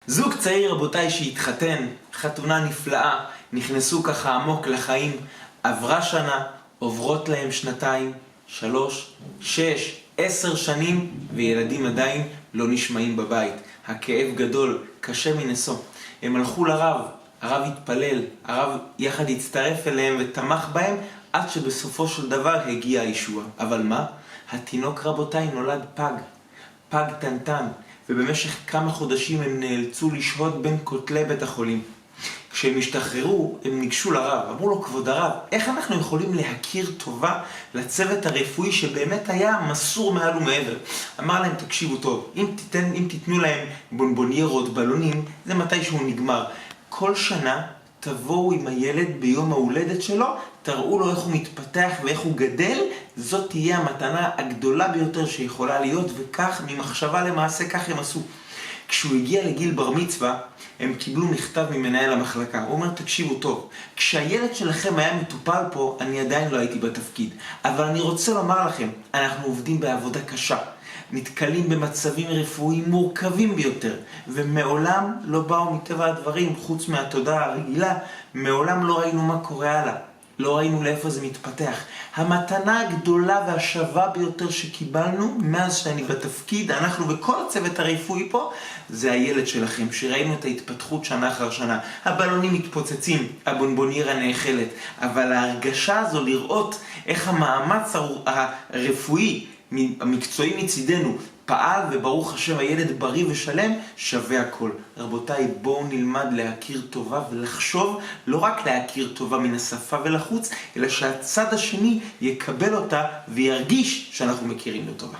זוג צעיר, רבותיי, שהתחתן, חתונה נפלאה, נכנסו ככה עמוק לחיים, עברה שנה, עוברות להם 2, 3, 6, 10 שנים, וילדים עדיין לא נשמעים בבית. הכאב גדול, קשה מנשוא. הם הלכו לרב, הרב התפלל, הרב יחד הצטרף אליהם ותמך בהם, עד שבסופו של דבר הגיע הישועה. אבל מה? התינוק, רבותיי, נולד פג. פג טנטן, ובמשך כמה חודשים הם נאלצו לשהות בין כותלי בית החולים. כשהם השתחררו, הם ניגשו לרב, אמרו לו, כבוד הרב, איך אנחנו יכולים להכיר טובה לצוות הרפואי שבאמת היה מסור מעל ומעבר? אמר להם, תקשיבו טוב, אם תיתנו להם בונבוניירות, בלונים, זה מתישהו נגמר. כל שנה תבואו עם הילד ביום ההולדת שלו, תראו לו איך הוא מתפתח ואיך הוא גדל, זאת תהיה המתנה הגדולה ביותר שיכולה להיות, וכך ממחשבה למעשה כך הם עשו. כשהוא הגיע לגיל בר מצווה, הם קיבלו מכתב ממנהל המחלקה. הוא אומר, תקשיבו טוב, כשהילד שלכם היה מטופל פה, אני עדיין לא הייתי בתפקיד. אבל אני רוצה לומר לכם, אנחנו עובדים בעבודה קשה. נתקלים במצבים רפואיים מורכבים ביותר, ומעולם לא באו מטבע הדברים, חוץ מהתודה הרגילה, מעולם לא ראינו מה קורה הלאה. לא ראינו לאיפה זה מתפתח. המתנה הגדולה והשווה ביותר שקיבלנו מאז שאני בתפקיד, אנחנו וכל הצוות הרפואי פה, זה הילד שלכם, שראינו את ההתפתחות שנה אחר שנה. הבלונים מתפוצצים, הבונבוניירה נאכלת, אבל ההרגשה הזו לראות איך המאמץ הרפואי, המקצועי מצידנו, פעל, וברוך השם הילד בריא ושלם, שווה הכל. רבותיי, בואו נלמד להכיר טובה ולחשוב, לא רק להכיר טובה מן השפה ולחוץ, אלא שהצד השני יקבל אותה וירגיש שאנחנו מכירים לו טובה.